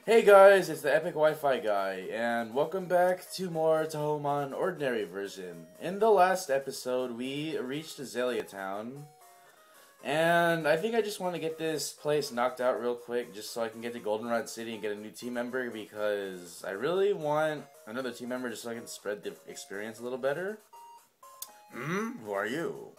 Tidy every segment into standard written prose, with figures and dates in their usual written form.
Hey guys, it's the Epic Wi-Fi guy, and welcome back to more Touhoumon Ordinary version. In the last episode, we reached Azalea Town, and I think I just want to get this place knocked out real quick, just so I can get to Goldenrod City and get a new team member, because I really want another team member just so I can spread the experience a little better. Who are you?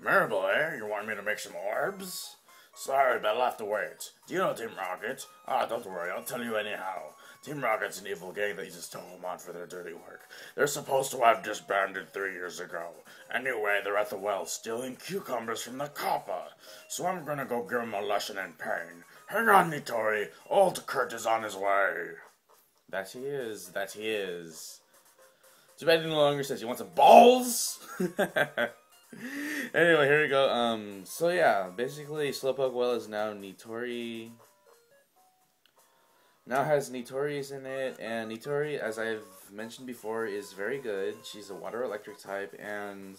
Marble, eh? You want me to make some orbs? Sorry, but I'll have to wait. Do you know Team Rocket? Don't worry, I'll tell you anyhow. Team Rocket's an evil gang that uses Touhoumon for their dirty work. They're supposed to have disbanded 3 years ago. Anyway, they're at the well stealing cucumbers from the Kappa. So I'm gonna go give them a lesson in pain. Hang on, Nitori. Old Kurt is on his way. That he is. That he is. Too bad he no longer says he wants some balls. Anyway, here we go. So yeah, basically, Slowpoke Well is now Nitori. Now has Nitori's in it, and Nitori, as I've mentioned before, is very good. She's a water electric type, and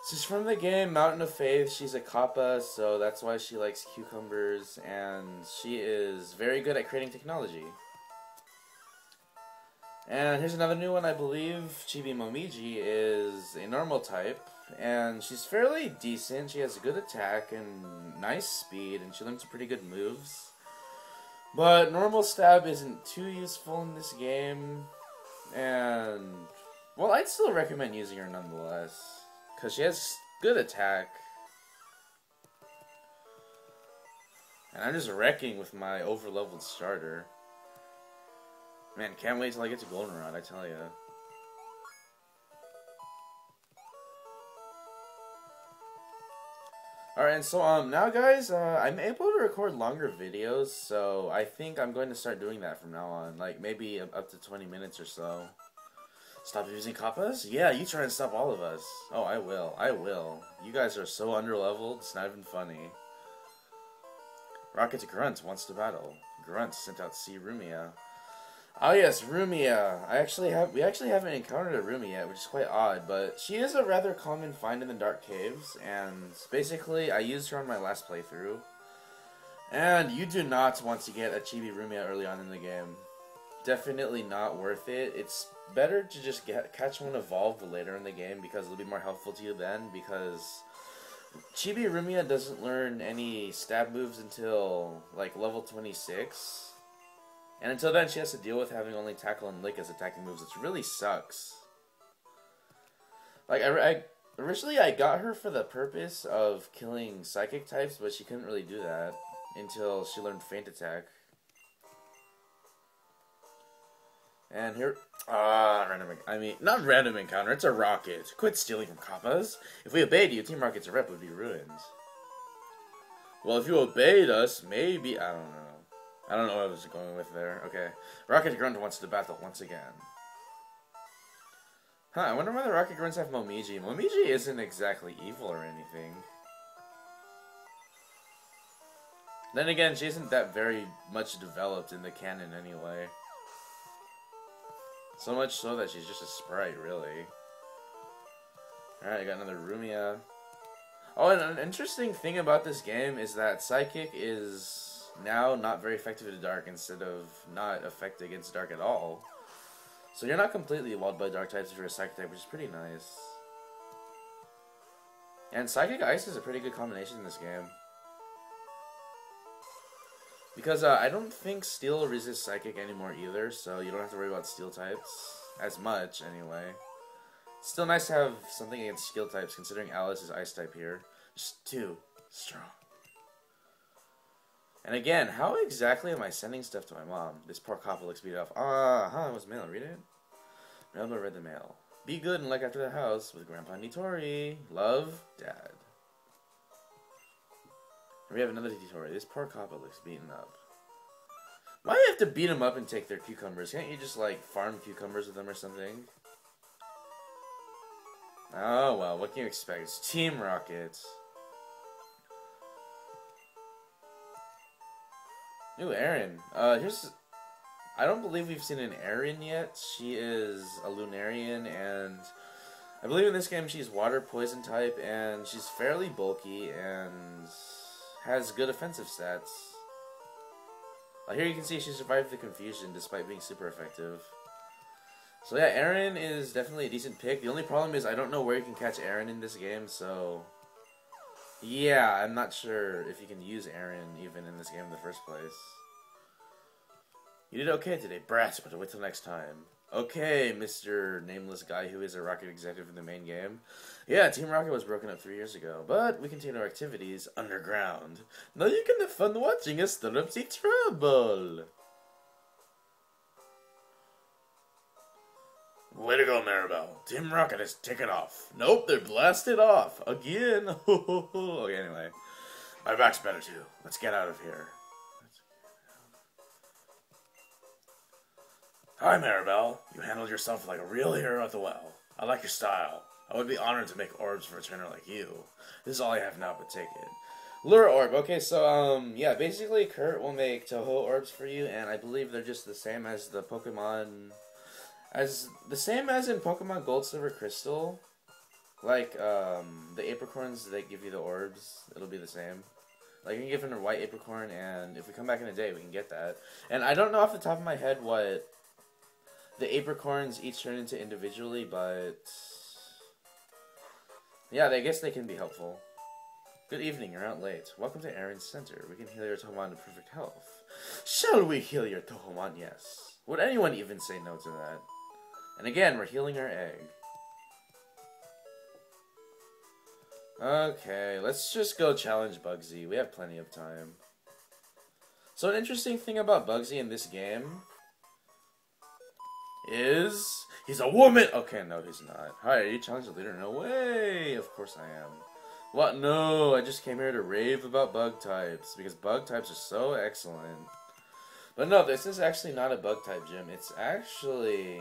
she's from the game Mountain of Faith. She's a Kappa, so that's why she likes cucumbers, and she is very good at creating technology. And here's another new one, I believe. Chibi Momiji is a normal type, and she's fairly decent. She has a good attack and nice speed, and she learns some pretty good moves. But normal stab isn't too useful in this game, and, well, I'd still recommend using her nonetheless, because she has good attack. And I'm just wrecking with my over-leveled starter. Man, can't wait till I get to Goldenrod, I tell ya. Alright, so now guys, I'm able to record longer videos, so I think I'm going to start doing that from now on. Like, maybe up to 20 minutes or so. Stop using Kappas? Yeah, you try and stop all of us. Oh, I will. I will. You guys are so underleveled, it's not even funny. Rocket to Grunt wants to battle. Grunt sent out C. Rumia. Oh yes, Rumia. We actually haven't encountered a Rumia yet, which is quite odd, but she is a rather common find in the Dark Caves, and basically I used her on my last playthrough. And you do not want to get a Chibi Rumia early on in the game. Definitely not worth it. It's better to just catch one evolved later in the game because it'll be more helpful to you then, because Chibi Rumia doesn't learn any stab moves until like level 26. And until then, she has to deal with having only Tackle and Lick as attacking moves, which really sucks. Like, originally I got her for the purpose of killing Psychic types, but she couldn't really do that until she learned Feint Attack. And here, not random encounter, it's a Rocket. Quit stealing from Kappas. If we obeyed you, Team Rocket's rep would be ruined. Well, if you obeyed us, maybe, I don't know. I don't know what I was going with there. Okay. Rocket Grunt wants to battle once again. Huh, I wonder why the Rocket Grunts have Momiji. Momiji isn't exactly evil or anything. Then again, she isn't that very much developed in the canon anyway. So much so that she's just a sprite, really. Alright, I got another Rumia. Oh, and an interesting thing about this game is that Psychic is now not very effective in Dark instead of not effective against Dark at all. So you're not completely walled by Dark types if you're a Psychic type, which is pretty nice. And Psychic Ice is a pretty good combination in this game. Because I don't think Steel resists Psychic anymore either, so you don't have to worry about Steel types. As much, anyway. It's still nice to have something against Steel types, considering Alice is Ice type here. Just too strong. And again, how exactly am I sending stuff to my mom? This poor couple looks beat off. It was mail. Read it. Melba read the mail. Be good and look after the house with Grandpa Nitori. Love, Dad. And we have another Nitori. This poor couple looks beaten up. Why do you have to beat them up and take their cucumbers? Can't you just, like, farm cucumbers with them or something? Oh, well, what can you expect? It's Team Rocket. Ooh, Erin. I don't believe we've seen an Erin yet. She is a Lunarian, and I believe in this game she's water poison type, and she's fairly bulky, and has good offensive stats. Here you can see she survived the confusion despite being super effective. So yeah, Aaron is definitely a decent pick. The only problem is I don't know where you can catch Aaron in this game, so... Yeah, I'm not sure if you can use Aaron even in this game in the first place. You did okay today, brats, but wait till next time. Okay, Mr. Nameless Guy who is a Rocket executive in the main game. Yeah, Team Rocket was broken up 3 years ago, but we continue our activities underground. Now you can have fun watching us stir up the trouble. Way to go, Maribel. Team Rocket has taken off. Nope, they're blasted off. Again. Okay, anyway. My back's better too. Let's get out of here. Hi, Maribel. You handled yourself like a real hero at the well. I like your style. I would be honored to make orbs for a trainer like you. This is all I have now, but take it. Lure orb. Okay, so, yeah, basically Kurt will make Touhou orbs for you, and I believe they're just the same as the Pokemon... the same as in Pokemon Gold, Silver, Crystal. Like, the apricorns that give you the orbs, it'll be the same. Like, you can give him a white apricorn, and if we come back in a day, we can get that. And I don't know off the top of my head what the apricorns each turn into individually, but... yeah, I guess they can be helpful. Good evening, you're out late. Welcome to Aaron's Center. We can heal your Touhoumon to perfect health. Shall we heal your Touhoumon? Yes. Would anyone even say no to that? And again, we're healing our egg. Okay, let's just go challenge Bugsy. We have plenty of time. So an interesting thing about Bugsy in this game is... he's a woman! Okay, no, he's not. Hi, are you challenge the leader? No way! Of course I am. What? No, I just came here to rave about bug types, because bug types are so excellent. But no, this is actually not a bug type gym. It's actually...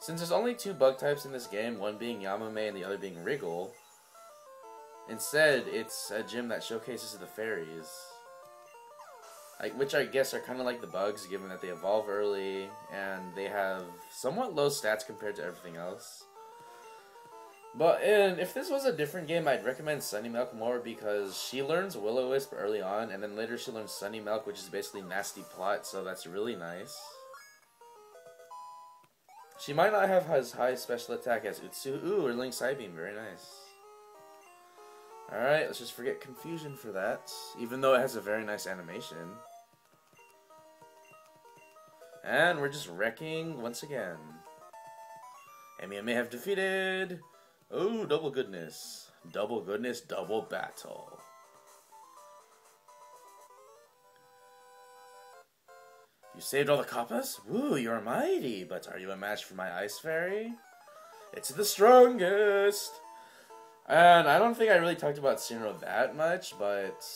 since there's only 2 bug types in this game, one being Yamame and the other being Wriggle, instead, it's a gym that showcases the fairies. Which I guess are kind of like the bugs, given that they evolve early, and they have somewhat low stats compared to everything else. But if this was a different game, I'd recommend Sunny Milk more, because she learns Will-O-Wisp early on, and then later she learns Sunny Milk, which is basically Nasty Plot, so that's really nice. She might not have as high special attack as Utsu. Ooh, or Link Psybeam, very nice. Alright, let's just forget Confusion for that, even though it has a very nice animation. And we're just wrecking once again. Amy may have defeated... oh, double goodness. Double goodness, double battle. You saved all the Kappas? Woo, you're mighty, but are you a match for my Ice Fairy? It's the strongest! And I don't think I really talked about Cyrano that much, but...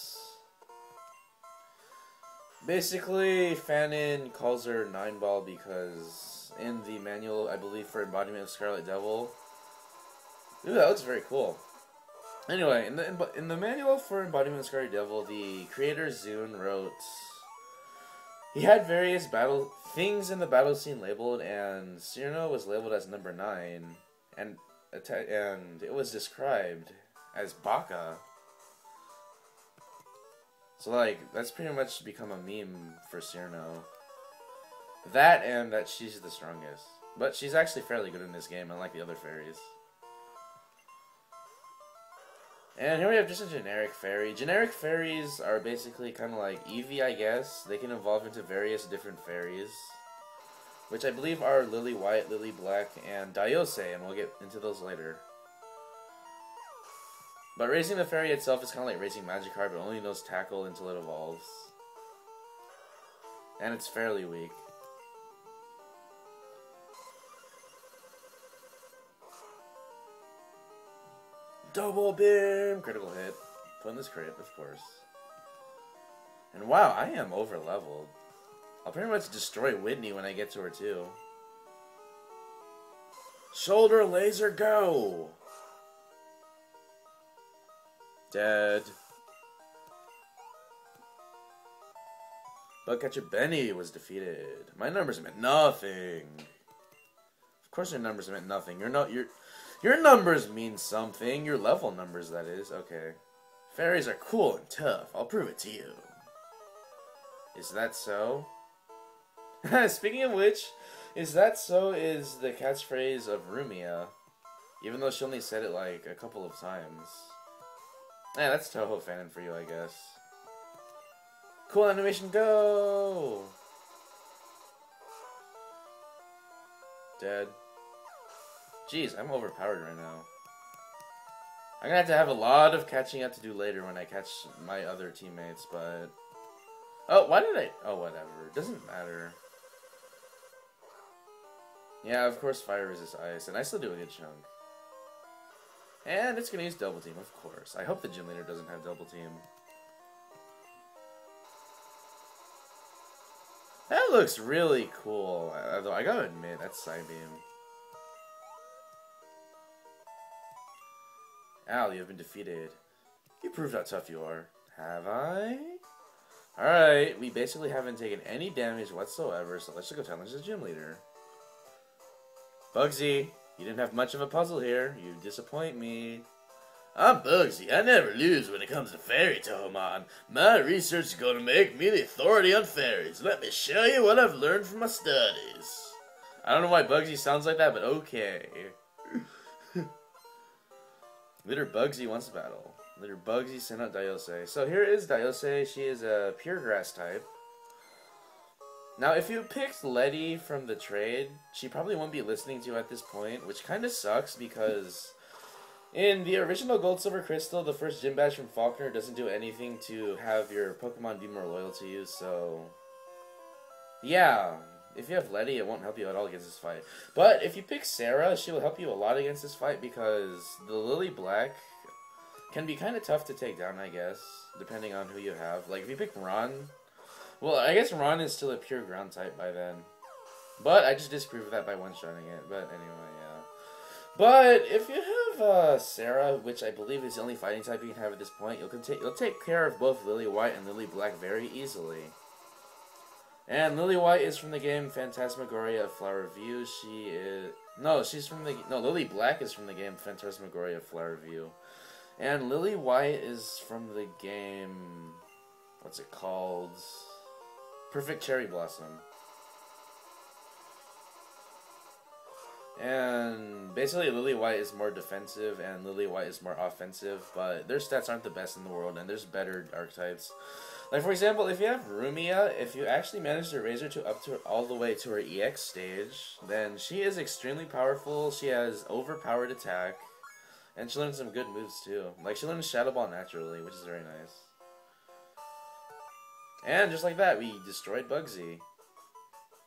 basically, Fanon calls her 9-Ball because in the manual, I believe, for Embodiment of Scarlet Devil... ooh, that looks very cool. Anyway, in the manual for Embodiment of Scarlet Devil, the creator Zune wrote... he had various things in the battle scene labeled, and Cyrano was labeled as number 9, and it was described as Baka. So, like, that's pretty much become a meme for Cyrano. That, and that she's the strongest. But she's actually fairly good in this game, unlike the other fairies. And here we have just a generic fairy. Generic fairies are basically kind of like Eevee, I guess. They can evolve into various different fairies, which I believe are Lily White, Lily Black, and Daiose, and we'll get into those later. But raising the fairy itself is kind of like raising Magikarp, but only knows Tackle until it evolves. And it's fairly weak. Double beam! Critical hit. Put in this crit, of course. And wow, I am over leveled. I'll pretty much destroy Whitney when I get to her too. Shoulder laser go! Dead. Bugcatcher Benny was defeated. My numbers meant nothing. Of course your numbers meant nothing. Your numbers mean something. Your level numbers, that is. Okay. Fairies are cool and tough. I'll prove it to you. Is that so? Speaking of which, is that so is the catchphrase of Rumia. Even though she only said it like a couple of times. Yeah, that's Touhou fanon for you, I guess. Cool animation, go! Dead. Jeez, I'm overpowered right now. I'm gonna have a lot of catching up to do later when I catch my other teammates, but... Oh, why did I... Oh, whatever. It doesn't matter. Yeah, of course fire resists ice, and I still do a good chunk. And it's gonna use double team, of course. I hope the gym leader doesn't have double team. That looks really cool, although I gotta admit, that's side beam. Al, you have been defeated. You proved how tough you are. Have I? Alright, we basically haven't taken any damage whatsoever, so let's just go challenge the gym leader. Bugsy, you didn't have much of a puzzle here. You disappoint me. I'm Bugsy. I never lose when it comes to fairy Touhoumon. My research is going to make me the authority on fairies. Let me show you what I've learned from my studies. I don't know why Bugsy sounds like that, but okay. Leader Bugsy wants to battle. Leader Bugsy sent out Daiose. So here is Daiose. She is a pure grass type. Now, if you picked Letty from the trade, she probably won't be listening to you at this point, which kind of sucks because in the original Gold Silver Crystal, the first gym badge from Faulkner doesn't do anything to have your Pokemon be more loyal to you, so... Yeah, if you have Letty, it won't help you at all against this fight. But if you pick Sarah, she will help you a lot against this fight because the Lily Black can be kind of tough to take down, I guess, depending on who you have. Like, if you pick Ron... Well, I guess Ron is still a pure ground type by then. But I just disproved that by one-shotting it. But anyway, yeah. But if you have Sarah, which I believe is the only fighting type you can have at this point, you'll take care of both Lily White and Lily Black very easily. And Lily White is from the game Phantasmagoria of Flower View. She is... No, she's from the... No, Lily Black is from the game Phantasmagoria of Flower View. And Lily White is from the game... What's it called? Perfect Cherry Blossom. And basically Lily White is more defensive and Lily White is more offensive, but their stats aren't the best in the world and there's better archetypes. Like for example, if you have Rumia, if you actually manage to raise her all the way to her EX stage, then she is extremely powerful. She has overpowered attack and she learns some good moves too. Like she learns Shadow Ball naturally, which is very nice. And just like that, we destroyed Bugsy.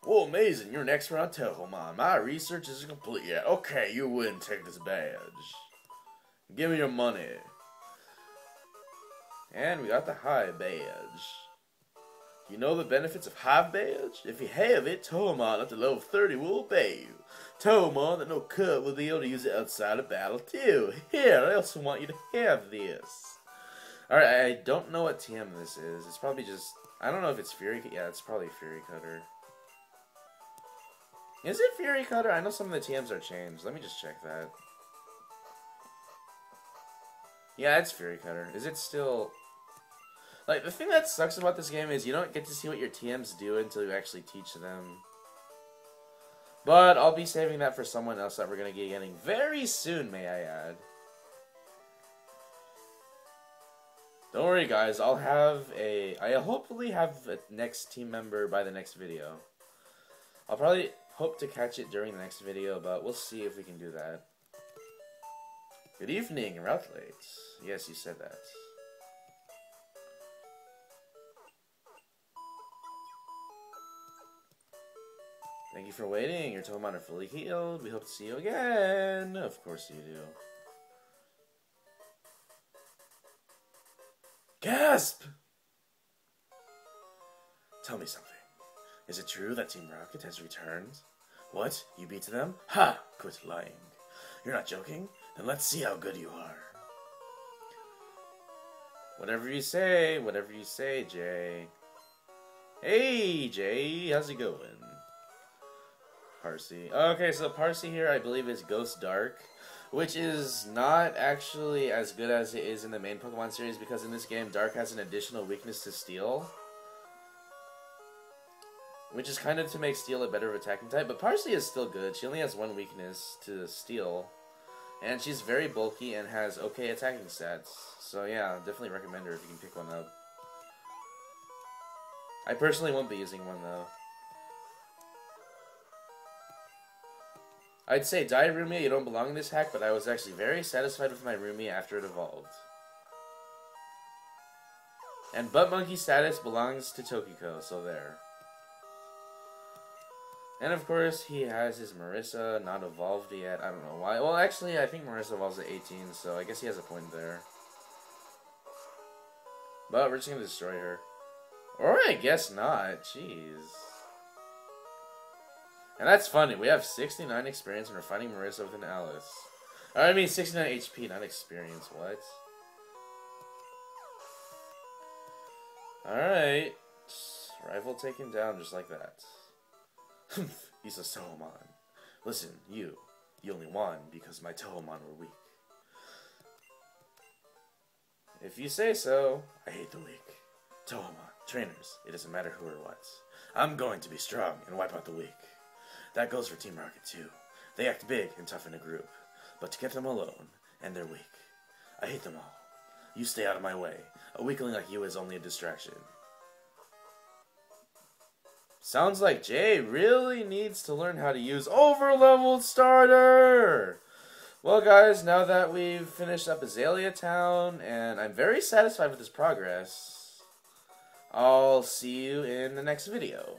Whoa, amazing, you're an expert on Touhoumon. My research isn't complete yet. Okay, you win, take this badge. Give me your money. And we got the Hive badge. You know the benefits of Hive badge? If you have it, Touhoumon up to level 30 will obey you. Touhoumon that no cut will be able to use it outside of battle too. Here, I also want you to have this. Alright, I don't know what TM this is. It's probably just... I don't know if it's Fury... Yeah, it's probably Fury Cutter. Is it Fury Cutter? I know some of the TMs are changed. Let me just check that. Yeah, it's Fury Cutter. Is it still... Like, the thing that sucks about this game is you don't get to see what your TMs do until you actually teach them. But I'll be saving that for someone else that we're going to be getting very soon, may I add. Don't worry, guys. I'll hopefully have a next team member by the next video. I'll probably hope to catch it during the next video, but we'll see if we can do that. Good evening, route late. Yes, you said that. Thank you for waiting. Your Touhoumon are fully healed. We hope to see you again. Of course you do. Gasp! Tell me something. Is it true that Team Rocket has returned? What? You beat them? Ha! Quit lying. You're not joking? Then let's see how good you are. Whatever you say, Jay. Hey, Jay, how's it going? Parsi. Okay, so Parsi here I believe is Ghost Dark, which is not actually as good as it is in the main Pokemon series because in this game, Dark has an additional weakness to Steel. which is kind of to make Steel a better attacking type, but Parsley is still good. She only has one weakness to Steel, and she's very bulky and has okay attacking stats. So yeah, definitely recommend her if you can pick one up. I personally won't be using one though. I'd say die Rumia, you don't belong in this hack, but I was actually very satisfied with my Rumia after it evolved. And Butt Monkey status belongs to Tokiko, so there. And of course, he has his Marissa, not evolved yet. I don't know why. Well, actually, I think Marissa evolves at 18, so I guess he has a point there. But we're just gonna destroy her. Or I guess not. Jeez. And that's funny. We have 69 experience and we're fighting Marissa with an Alice. I mean 69 HP, not experience. What? Alright. Rival taken down just like that. He's a Touhoumon. Listen, you only won because my Touhoumon were weak. If you say so, I hate the weak. Touhoumon, trainers, it doesn't matter who or what. I'm going to be strong and wipe out the weak. That goes for Team Rocket too. They act big and tough in a group, but to get them alone, and they're weak. I hate them all. You stay out of my way. A weakling like you is only a distraction. Sounds like Jay really needs to learn how to use Overleveled Starter! Well guys, now that we've finished up Azalea Town, and I'm very satisfied with this progress, I'll see you in the next video.